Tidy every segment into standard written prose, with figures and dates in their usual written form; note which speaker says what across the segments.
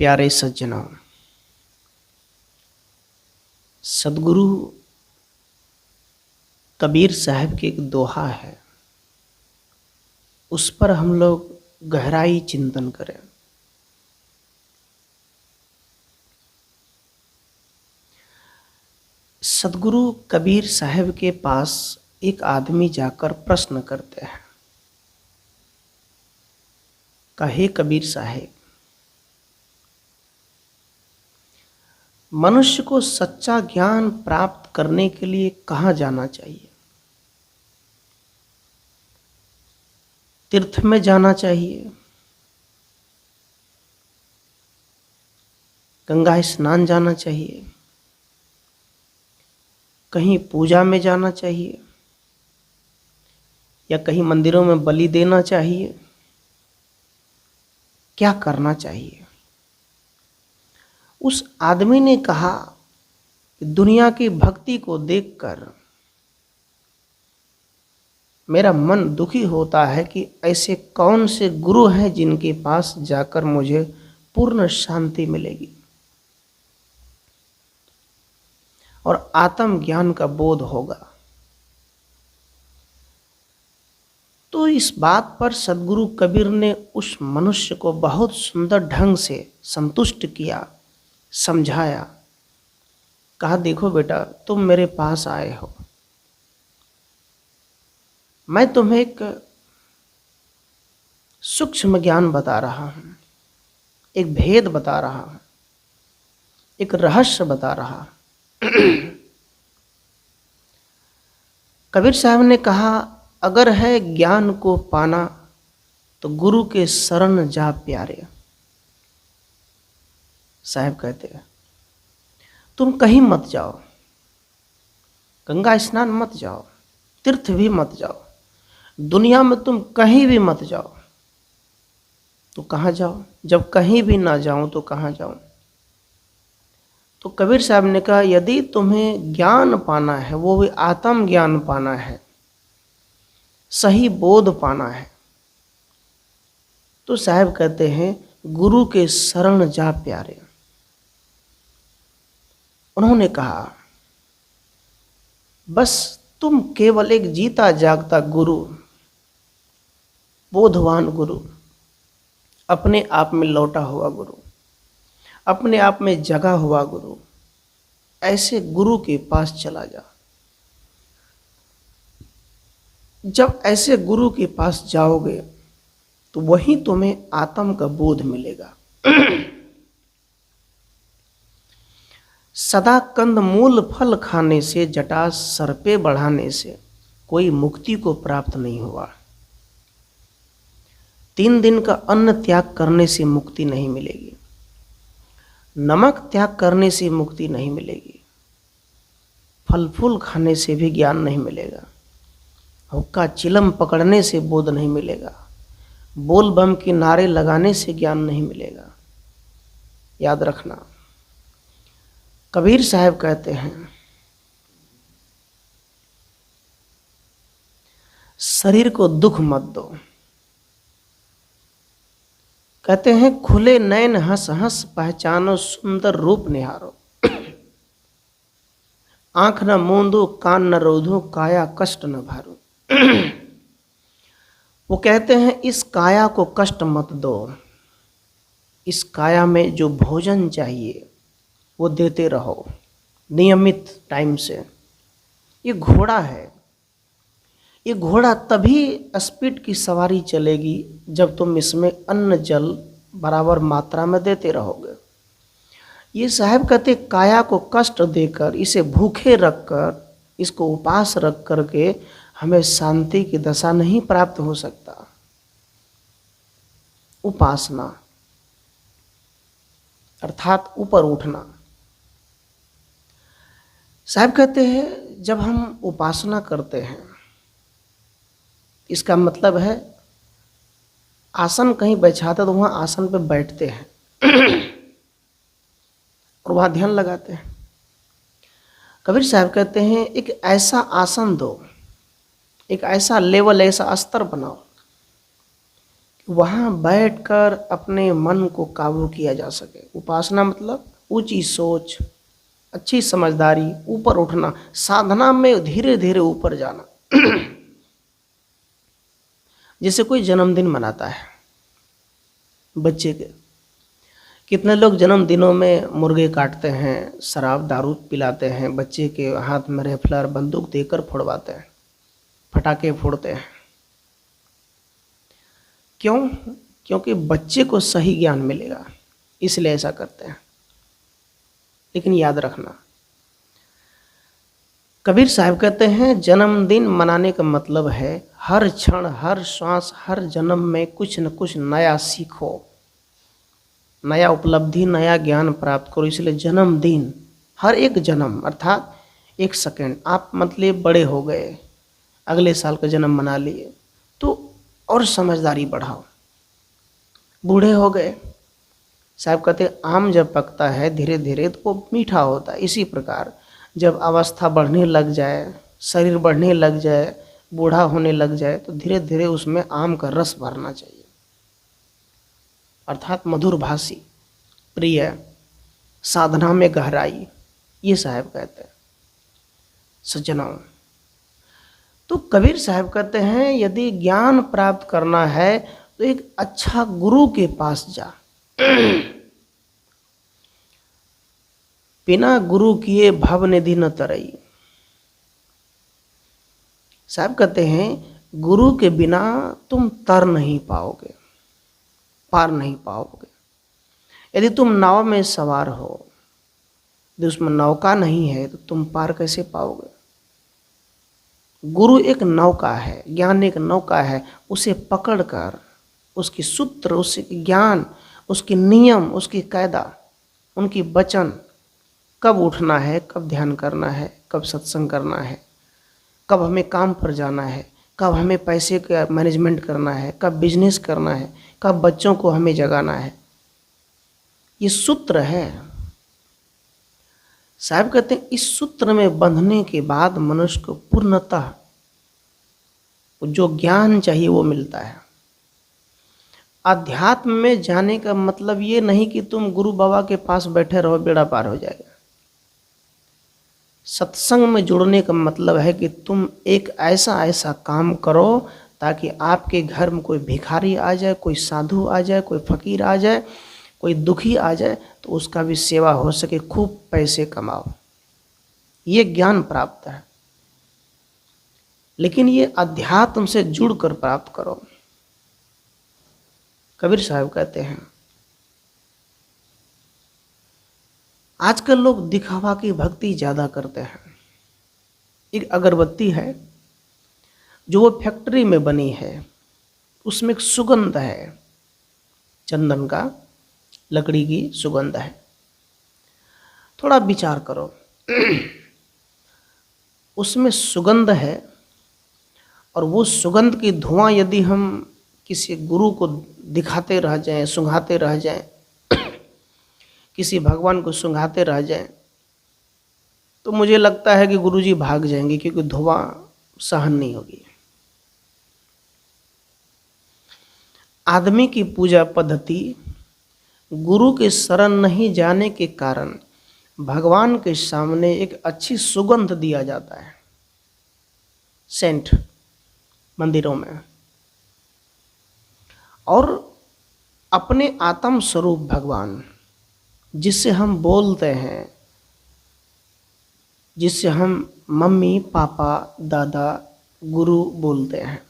Speaker 1: प्यारे सज्जनों, सदगुरु कबीर साहब की एक दोहा है, उस पर हम लोग गहराई चिंतन करें। सदगुरु कबीर साहब के पास एक आदमी जाकर प्रश्न करते हैं, कहे कबीर साहब, मनुष्य को सच्चा ज्ञान प्राप्त करने के लिए कहाँ जाना चाहिए? तीर्थ में जाना चाहिए, गंगा स्नान जाना चाहिए, कहीं पूजा में जाना चाहिए, या कहीं मंदिरों में बलि देना चाहिए? क्या करना चाहिए? उस आदमी ने कहा कि दुनिया की भक्ति को देखकर मेरा मन दुखी होता है कि ऐसे कौन से गुरु हैं जिनके पास जाकर मुझे पूर्ण शांति मिलेगी और आत्मज्ञान का बोध होगा। तो इस बात पर सदगुरु कबीर ने उस मनुष्य को बहुत सुंदर ढंग से संतुष्ट किया, समझाया। कहा, देखो बेटा, तुम मेरे पास आए हो, मैं तुम्हें एक सूक्ष्म ज्ञान बता रहा हूं, एक भेद बता रहा हूं, एक रहस्य बता रहा हूं। कबीर साहब ने कहा, अगर है ज्ञान को पाना तो गुरु के शरण जा प्यारे। साहब कहते हैं, तुम कहीं मत जाओ, गंगा स्नान मत जाओ, तीर्थ भी मत जाओ, दुनिया में तुम कहीं भी मत जाओ। तो कहाँ जाओ? जब कहीं भी ना जाऊं तो कहाँ जाऊं? तो कबीर साहब ने कहा, यदि तुम्हें ज्ञान पाना है, वो भी आत्म ज्ञान पाना है, सही बोध पाना है, तो साहब कहते हैं गुरु के शरण जा प्यारे। उन्होंने कहा, बस तुम केवल एक जीता जागता गुरु, बोधवान गुरु, अपने आप में लौटा हुआ गुरु, अपने आप में जगा हुआ गुरु, ऐसे गुरु के पास चला जा। जब ऐसे गुरु के पास जाओगे तो वहीं तुम्हें आत्म का बोध मिलेगा। सदा कंद मूल फल खाने से, जटा सर पे बढ़ाने से कोई मुक्ति को प्राप्त नहीं हुआ। 3 दिन का अन्न त्याग करने से मुक्ति नहीं मिलेगी, नमक त्याग करने से मुक्ति नहीं मिलेगी, फल फूल खाने से भी ज्ञान नहीं मिलेगा, हुक्का चिलम पकड़ने से बोध नहीं मिलेगा, बोल बम के नारे लगाने से ज्ञान नहीं मिलेगा। याद रखना, कबीर साहब कहते हैं, शरीर को दुख मत दो। कहते हैं, खुले नैन हंस हंस पहचानो, सुंदर रूप निहारो। आंख न मूंदो, कान न रोधो, काया कष्ट न भारो। वो कहते हैं, इस काया को कष्ट मत दो, इस काया में जो भोजन चाहिए वो देते रहो नियमित टाइम से। ये घोड़ा है, ये घोड़ा तभी स्पीड की सवारी चलेगी जब तुम इसमें अन्न जल बराबर मात्रा में देते रहोगे। ये साहब कहते, काया को कष्ट देकर, इसे भूखे रखकर, इसको उपास रख करके हमें शांति की दशा नहीं प्राप्त हो सकता। उपासना अर्थात ऊपर उठना। साहब कहते हैं, जब हम उपासना करते हैं, इसका मतलब है आसन कहीं बैठाते तो वहां आसन पे बैठते हैं और वहां ध्यान लगाते हैं। कबीर साहब कहते हैं, एक ऐसा आसन दो, एक ऐसा लेवल, ऐसा स्तर बनाओ वहाँ बैठकर अपने मन को काबू किया जा सके। उपासना मतलब ऊंची सोच, अच्छी समझदारी, ऊपर उठना, साधना में धीरे धीरे ऊपर जाना। जैसे कोई जन्मदिन मनाता है बच्चे के, कितने लोग जन्मदिनों में मुर्गे काटते हैं, शराब दारू पिलाते हैं, बच्चे के हाथ में रेफलर बंदूक देकर फोड़वाते हैं, पटाखे फोड़ते हैं। क्यों? क्योंकि बच्चे को सही ज्ञान मिलेगा, इसलिए ऐसा करते हैं। लेकिन याद रखना, कबीर साहब कहते हैं जन्मदिन मनाने का मतलब है हर क्षण, हर श्वास, हर जन्म में कुछ न कुछ नया सीखो, नया उपलब्धि, नया ज्ञान प्राप्त करो। इसलिए जन्मदिन, हर एक जन्म अर्थात एक सेकंड, आप मतलब बड़े हो गए, अगले साल का जन्म मना लिए तो और समझदारी बढ़ाओ। बूढ़े हो गए, साहब कहते आम जब पकता है धीरे धीरे तो वो मीठा होता है। इसी प्रकार जब अवस्था बढ़ने लग जाए, शरीर बढ़ने लग जाए, बूढ़ा होने लग जाए तो धीरे धीरे उसमें आम का रस भरना चाहिए, अर्थात मधुर भाषी, प्रिय, साधना में गहराई। ये साहब कहते हैं सज्जनों। तो कबीर साहब कहते हैं यदि ज्ञान प्राप्त करना है तो एक अच्छा गुरु के पास जा। बिना गुरु किए भव निधि न तरई। साहब कहते हैं गुरु के बिना तुम तर नहीं पाओगे, पार नहीं पाओगे। यदि तुम नाव में सवार हो, यदि उसमें नौका नहीं है तो तुम पार कैसे पाओगे? गुरु एक नौका है, ज्ञान एक नौका है। उसे पकड़कर उसकी सूत्र, उसके ज्ञान, उसके नियम, उसकी कायदा, उनकी वचन, कब उठना है, कब ध्यान करना है, कब सत्संग करना है, कब हमें काम पर जाना है, कब हमें पैसे का मैनेजमेंट करना है, कब बिजनेस करना है, कब बच्चों को हमें जगाना है, ये सूत्र है। साहब कहते हैं इस सूत्र में बंधने के बाद मनुष्य को पूर्णतः जो ज्ञान चाहिए वो मिलता है। अध्यात्म में जाने का मतलब ये नहीं कि तुम गुरु बाबा के पास बैठे रहो बेड़ा पार हो जाएगा। सत्संग में जुड़ने का मतलब है कि तुम एक ऐसा ऐसा काम करो ताकि आपके घर में कोई भिखारी आ जाए, कोई साधु आ जाए, कोई फकीर आ जाए, कोई दुखी आ जाए तो उसका भी सेवा हो सके, खूब पैसे कमाओ। ये ज्ञान प्राप्त है, लेकिन ये अध्यात्म से जुड़कर प्राप्त करो। कबीर साहब कहते हैं आजकल लोग दिखावा की भक्ति ज़्यादा करते हैं। एक अगरबत्ती है जो वो फैक्ट्री में बनी है, उसमें एक सुगंध है, चंदन का, लकड़ी की सुगंध है। थोड़ा विचार करो, उसमें सुगंध है और वो सुगंध की धुआं यदि हम किसी गुरु को दिखाते रह जाएं, सुंघाते रह जाएं, किसी भगवान को सुंघाते रह जाएं, तो मुझे लगता है कि गुरुजी भाग जाएंगे, क्योंकि धुआं सहन नहीं होगी। आदमी की पूजा पद्धति गुरु के शरण नहीं जाने के कारण भगवान के सामने एक अच्छी सुगंध दिया जाता है, सेंट मंदिरों में, और अपने आत्म स्वरूप भगवान जिससे हम बोलते हैं, जिससे हम मम्मी पापा दादा गुरु बोलते हैं,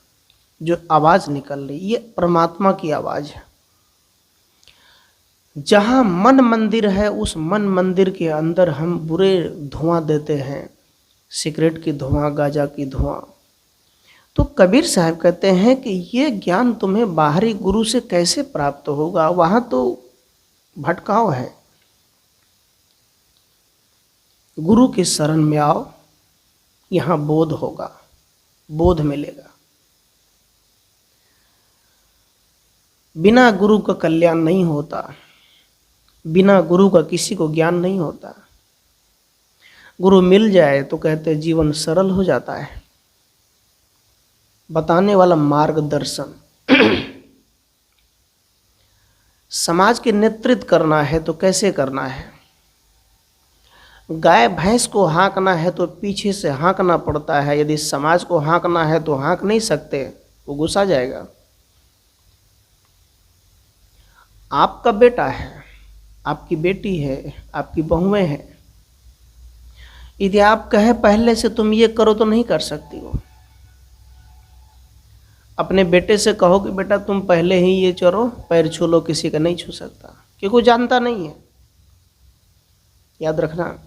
Speaker 1: जो आवाज़ निकल रही ये परमात्मा की आवाज़ है। जहाँ मन मंदिर है उस मन मंदिर के अंदर हम बुरे धुआं देते हैं, सिगरेट की धुआं, गांजा की धुआं। तो कबीर साहब कहते हैं कि ये ज्ञान तुम्हें बाहरी गुरु से कैसे प्राप्त होगा, वहाँ तो भटकाव है। गुरु के शरण में आओ, यहाँ बोध होगा, बोध मिलेगा। बिना गुरु का कल्याण नहीं होता, बिना गुरु का किसी को ज्ञान नहीं होता। गुरु मिल जाए तो कहते जीवन सरल हो जाता है। बताने वाला मार्गदर्शन समाज के नेतृत्व करना है तो कैसे करना है। गाय भैंस को हाँकना है तो पीछे से हाँकना पड़ता है। यदि समाज को हाँकना है तो हाँक नहीं सकते, वो गुस्सा जाएगा। आपका बेटा है, आपकी बेटी है, आपकी बहुएं हैं, यदि आप कहे पहले से तुम ये करो तो नहीं कर सकती हो। अपने बेटे से कहो कि बेटा तुम पहले ही ये करो, पैर छू लो, किसी का नहीं छू सकता, क्योंकि वो जानता नहीं है। याद रखना।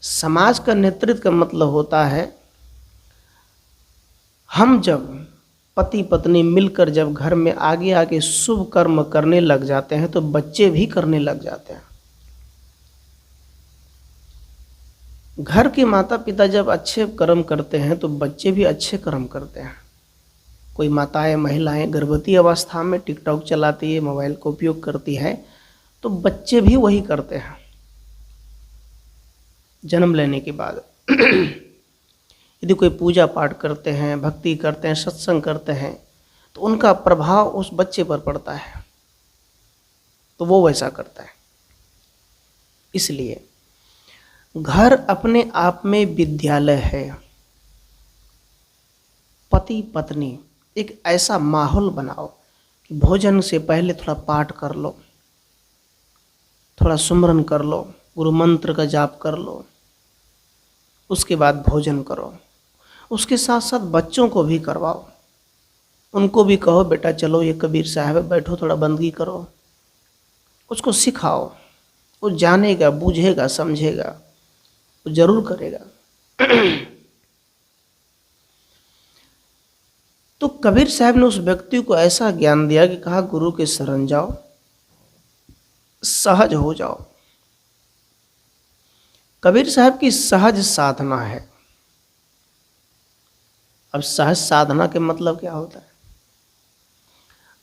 Speaker 1: समाज का नेतृत्व का मतलब होता है, हम जब पति पत्नी मिलकर जब घर में आगे आगे शुभ कर्म करने लग जाते हैं तो बच्चे भी करने लग जाते हैं। घर के माता पिता जब अच्छे कर्म करते हैं तो बच्चे भी अच्छे कर्म करते हैं। कोई माताएं महिलाएं गर्भवती अवस्था में टिकटॉक चलाती है, मोबाइल का उपयोग करती है, तो बच्चे भी वही करते हैं। जन्म लेने के बाद यदि कोई पूजा पाठ करते हैं, भक्ति करते हैं, सत्संग करते हैं, तो उनका प्रभाव उस बच्चे पर पड़ता है, तो वो वैसा करता है। इसलिए घर अपने आप में विद्यालय है। पति पत्नी एक ऐसा माहौल बनाओ कि भोजन से पहले थोड़ा पाठ कर लो, थोड़ा सुमरन कर लो, गुरु मंत्र का जाप कर लो, उसके बाद भोजन करो। उसके साथ साथ बच्चों को भी करवाओ, उनको भी कहो बेटा चलो ये कबीर साहब है, बैठो थोड़ा बंदगी करो। उसको सिखाओ, वो जानेगा, बूझेगा, समझेगा, वो जरूर करेगा। तो कबीर साहब ने उस व्यक्ति को ऐसा ज्ञान दिया कि कहा गुरु के शरण जाओ, सहज हो जाओ। कबीर साहब की सहज साधना है। अब सहज साधना के मतलब क्या होता है?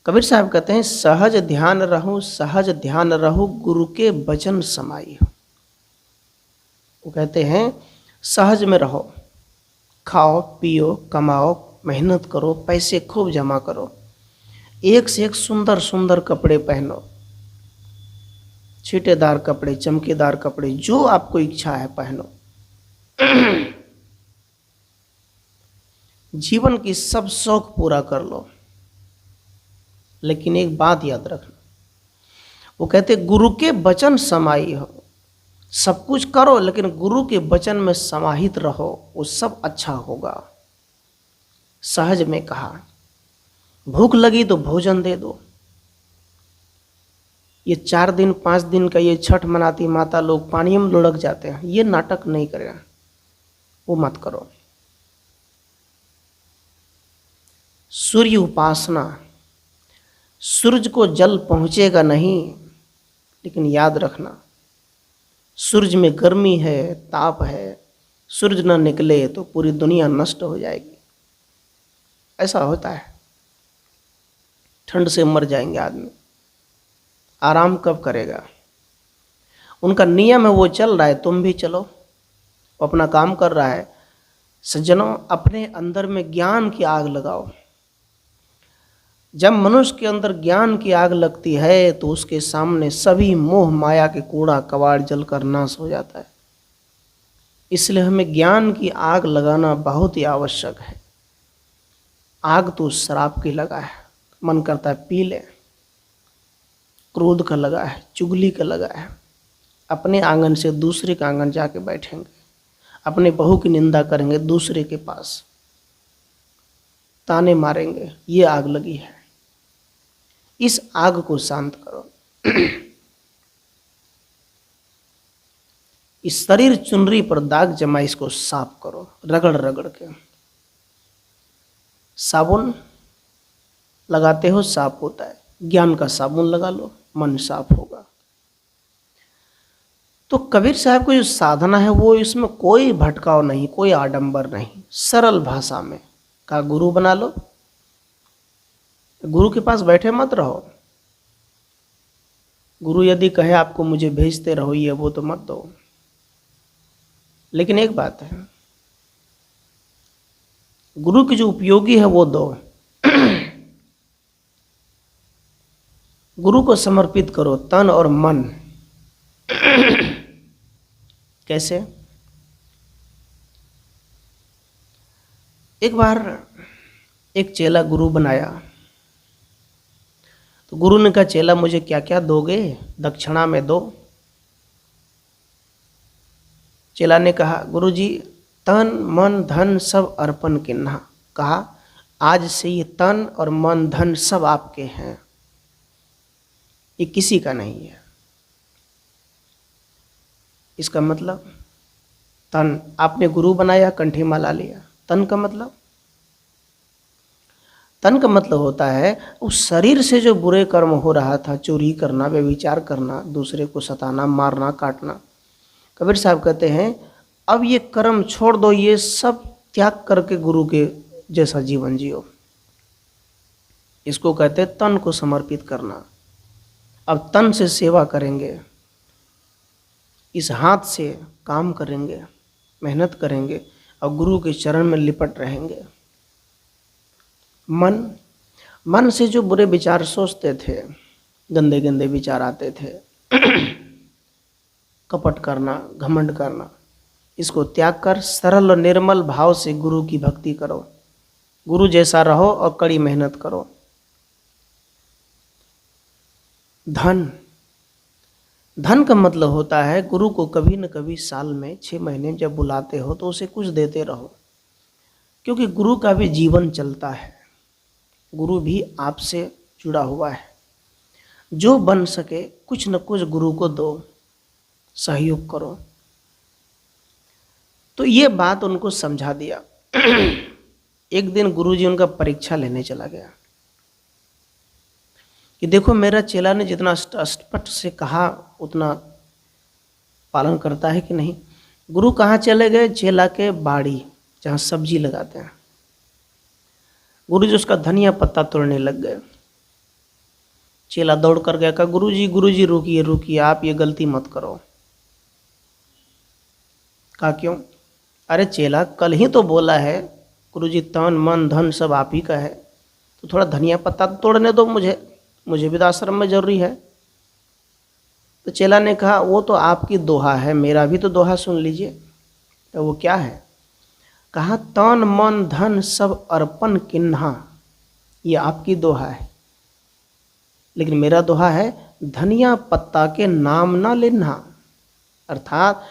Speaker 1: कबीर साहब कहते हैं सहज ध्यान रहूं, सहज ध्यान रहूं, गुरु के वचन समाई हो। वो कहते हैं सहज में रहो, खाओ पियो कमाओ, मेहनत करो, पैसे खूब जमा करो, एक से एक सुंदर सुंदर कपड़े पहनो, छीटेदार कपड़े, चमकेदार कपड़े, जो आपको इच्छा है पहनो। जीवन की सब शौक पूरा कर लो। लेकिन एक बात याद रखना, वो कहते गुरु के वचन समाई हो। सब कुछ करो लेकिन गुरु के वचन में समाहित रहो, वो सब अच्छा होगा। सहज में कहा, भूख लगी तो भोजन दे दो। ये 4 दिन 5 दिन का ये छठ मनाती माता लोग पानी में लुढ़क जाते हैं, ये नाटक नहीं करेगा, वो मत करो। सूर्य उपासना, सूरज को जल पहुंचेगा नहीं, लेकिन याद रखना सूरज में गर्मी है, ताप है, सूरज न निकले तो पूरी दुनिया नष्ट हो जाएगी। ऐसा होता है, ठंड से मर जाएंगे आदमी, आराम कब करेगा? उनका नियम है, वो चल रहा है, तुम भी चलो, वो अपना काम कर रहा है। सज्जनों, अपने अंदर में ज्ञान की आग लगाओ। जब मनुष्य के अंदर ज्ञान की आग लगती है तो उसके सामने सभी मोह माया के कूड़ा कबाड़ जलकर नाश हो जाता है। इसलिए हमें ज्ञान की आग लगाना बहुत ही आवश्यक है। आग तो शराब की लगा है, मन करता है पी ले, क्रोध का लगा है, चुगली का लगा है, अपने आंगन से दूसरे के आंगन जाके बैठेंगे, अपने बहू की निंदा करेंगे दूसरे के पास, ताने मारेंगे, ये आग लगी है। इस आग को शांत करो। इस शरीर चुनरी पर दाग जमा, इसको साफ करो रगड़ रगड़ के। साबुन लगाते हो साफ होता है, ज्ञान का साबुन लगा लो, मन साफ होगा। तो कबीर साहब की जो साधना है वो इसमें कोई भटकाव नहीं, कोई आडंबर नहीं, सरल भाषा में कहा गुरु बना लो। गुरु के पास बैठे मत रहो। गुरु यदि कहे आपको मुझे भेजते रहो ये वो तो मत दो। लेकिन एक बात है, गुरु की जो उपयोगी है वो दो। गुरु को समर्पित करो तन और मन। कैसे? एक बार एक चेला गुरु बनाया, तो गुरु ने कहा, चेला मुझे क्या क्या दोगे, दक्षिणा में दो। चेला ने कहा, गुरु जी तन मन धन सब अर्पण किन्हा। कहा, आज से ये तन और मन धन सब आपके हैं, ये किसी का नहीं है। इसका मतलब तन आपने गुरु बनाया, कंठी माला लिया। तन का मतलब, तन का मतलब होता है उस शरीर से जो बुरे कर्म हो रहा था, चोरी करना, व्यभिचार करना, दूसरे को सताना, मारना, काटना। कबीर साहब कहते हैं अब ये कर्म छोड़ दो, ये सब त्याग करके गुरु के जैसा जीवन जियो। इसको कहते हैं तन को समर्पित करना। अब तन से सेवा करेंगे, इस हाथ से काम करेंगे, मेहनत करेंगे और गुरु के चरण में लिपट रहेंगे। मन से जो बुरे विचार सोचते थे, गंदे गंदे विचार आते थे, कपट करना, घमंड करना, इसको त्याग कर सरल और निर्मल भाव से गुरु की भक्ति करो, गुरु जैसा रहो और कड़ी मेहनत करो। धन का मतलब होता है गुरु को कभी न कभी साल में 6 महीने जब बुलाते हो तो उसे कुछ देते रहो, क्योंकि गुरु का भी जीवन चलता है, गुरु भी आपसे जुड़ा हुआ है। जो बन सके कुछ न कुछ गुरु को दो, सहयोग करो। तो ये बात उनको समझा दिया। एक दिन गुरुजी उनका परीक्षा लेने चला गया कि देखो मेरा चेला ने जितना स्पष्ट से कहा उतना पालन करता है कि नहीं। गुरु कहाँ चले गए? चेला के बाड़ी, जहाँ सब्जी लगाते हैं। गुरु जी उसका धनिया पत्ता तोड़ने लग गए। चेला दौड़ कर गया, कहा गुरु जी रुकिए रुकिए, आप ये गलती मत करो। कहा क्यों? अरे चेला कल ही तो बोला है गुरु जी तन मन धन सब आप ही का है, तो थोड़ा धनिया पत्ता तोड़ने दो मुझे भी तो आश्रम में जरूरी है। तो चेला ने कहा वो तो आपकी दोहा है, मेरा भी तो दोहा सुन लीजिए। तो वो क्या है? कहा तन मन धन सब अर्पण किन्हा, ये आपकी दोहा है, लेकिन मेरा दोहा है धनिया पत्ता के नाम ना लेना। अर्थात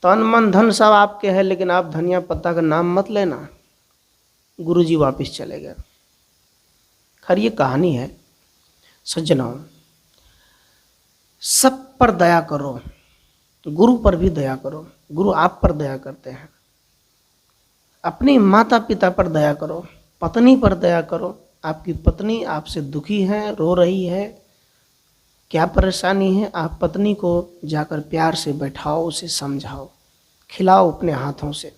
Speaker 1: तन मन धन सब आपके हैं, लेकिन आप धनिया पत्ता का नाम मत लेना। गुरुजी वापस चले गए। खैर ये कहानी है सज्जनों, सब पर दया करो, गुरु पर भी दया करो। गुरु आप पर दया करते हैं। अपनी माता पिता पर दया करो, पत्नी पर दया करो। आपकी पत्नी आपसे दुखी है, रो रही है, क्या परेशानी है, आप पत्नी को जाकर प्यार से बैठाओ, उसे समझाओ, खिलाओ अपने हाथों से,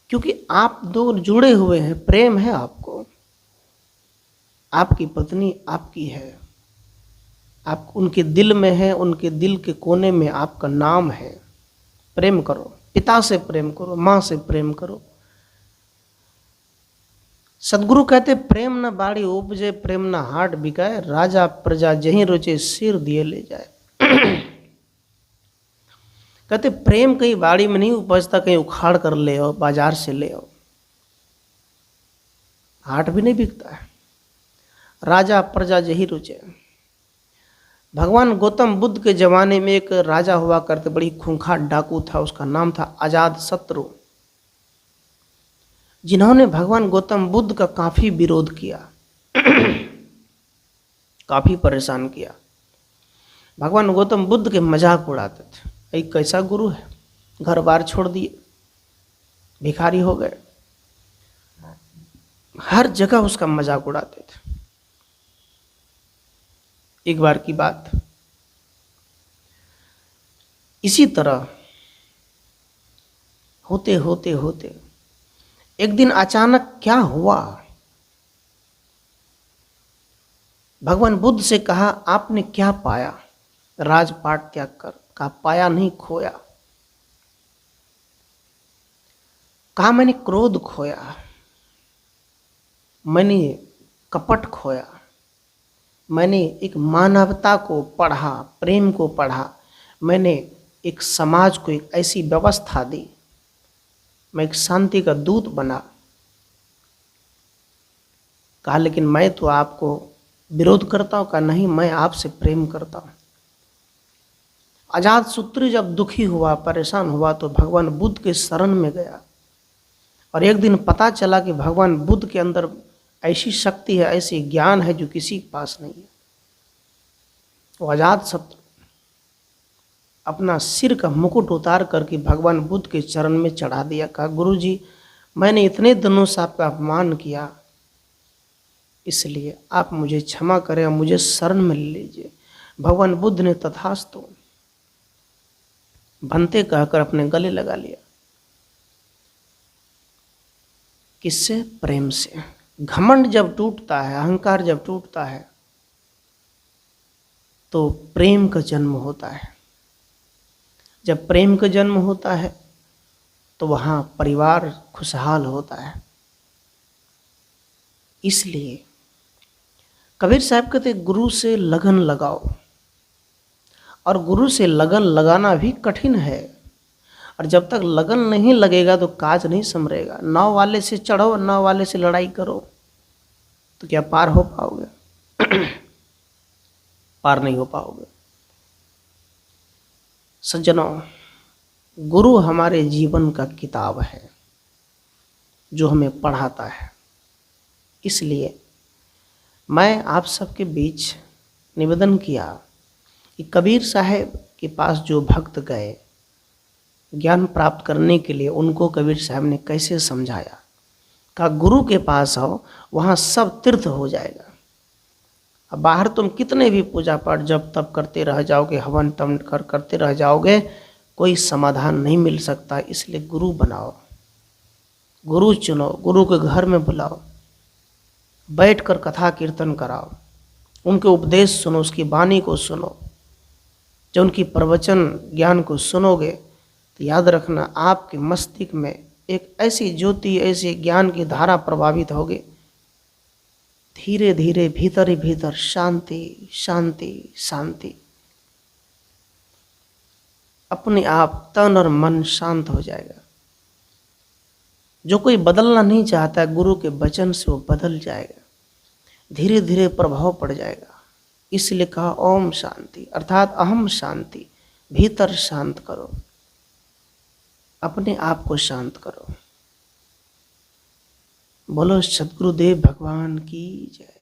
Speaker 1: क्योंकि आप दो जुड़े हुए हैं, प्रेम है आपको। आपकी पत्नी आपकी है, आप उनके दिल में है, उनके दिल के कोने में आपका नाम है। प्रेम करो, पिता से प्रेम करो, माँ से प्रेम करो। सदगुरु कहते प्रेम न बाड़ी उपजे, प्रेम न हाट बिकाए, राजा प्रजा जहीं रुचे सिर दिए ले जाए। कहते प्रेम कहीं बाड़ी में नहीं उपजता, कहीं उखाड़ कर ले आओ, बाजार से ले आओ, हाट भी नहीं बिकता है। राजा प्रजा जहीं रुचे। भगवान गौतम बुद्ध के जमाने में एक राजा हुआ करते, बड़ी खूंखार डाकू था, उसका नाम था अजातशत्रु, जिन्होंने भगवान गौतम बुद्ध का काफी विरोध किया, काफी परेशान किया। भगवान गौतम बुद्ध के मजाक उड़ाते थे, एक कैसा गुरु है, घर बार छोड़ दिए, भिखारी हो गए, हर जगह उसका मजाक उड़ाते थे। एक बार की बात, इसी तरह होते होते होते एक दिन अचानक क्या हुआ, भगवान बुद्ध से कहा आपने क्या पाया राजपाट त्याग कर? कहा पाया नहीं, खोया। कहा मैंने क्रोध खोया, मैंने कपट खोया, मैंने एक मानवता को पढ़ा, प्रेम को पढ़ा, मैंने एक समाज को एक ऐसी व्यवस्था दी, मैं एक शांति का दूत बना। कहा लेकिन मैं तो आपको विरोध करता हूँ। कहा नहीं, मैं आपसे प्रेम करता हूँ। अजातशत्रु जब दुखी हुआ, परेशान हुआ, तो भगवान बुद्ध के शरण में गया। और एक दिन पता चला कि भगवान बुद्ध के अंदर ऐसी शक्ति है, ऐसी ज्ञान है जो किसी के पास नहीं है। वो अजातशत्रु अपना सिर का मुकुट उतार करके भगवान बुद्ध के चरण में चढ़ा दिया। कहा गुरु जी, मैंने इतने दिनों से आपका अपमान किया, इसलिए आप मुझे क्षमा करें और मुझे शरण में ले लीजिए। भगवान बुद्ध ने तथास्तु भंते कहकर अपने गले लगा लिया। किससे? प्रेम से। घमंड जब टूटता है, अहंकार जब टूटता है, तो प्रेम का जन्म होता है। जब प्रेम का जन्म होता है तो वहाँ परिवार खुशहाल होता है। इसलिए कबीर साहब कहते गुरु से लगन लगाओ। और गुरु से लगन लगाना भी कठिन है। और जब तक लगन नहीं लगेगा तो काज नहीं संभरेगा। नाव वाले से चढ़ो, नाव वाले से लड़ाई करो तो क्या पार हो पाओगे? पार नहीं हो पाओगे। सज्जनों, गुरु हमारे जीवन का किताब है जो हमें पढ़ाता है। इसलिए मैं आप सबके बीच निवेदन किया कि कबीर साहब के पास जो भक्त गए ज्ञान प्राप्त करने के लिए, उनको कबीर साहब ने कैसे समझाया। कहा गुरु के पास आओ, वहाँ सब तीर्थ हो जाएगा। अब बाहर तुम कितने भी पूजा पाठ जब तब करते रह जाओगे, हवन तम करते रह जाओगे, कोई समाधान नहीं मिल सकता। इसलिए गुरु बनाओ, गुरु चुनो, गुरु के घर में बुलाओ, बैठकर कथा कीर्तन कराओ, उनके उपदेश सुनो, उसकी वाणी को सुनो। जब उनकी प्रवचन ज्ञान को सुनोगे तो याद रखना, आपके मस्तिष्क में एक ऐसी ज्योति, ऐसी ज्ञान की धारा प्रभावित होगी। धीरे धीरे भीतर ही भीतर शांति शांति शांति, अपने आप तन और मन शांत हो जाएगा। जो कोई बदलना नहीं चाहता है, गुरु के वचन से वो बदल जाएगा, धीरे धीरे प्रभाव पड़ जाएगा। इसलिए कहा ओम शांति, अर्थात अहम शांति। भीतर शांत करो, अपने आप को शांत करो। बोलो सद्गुरुदेव भगवान की जय।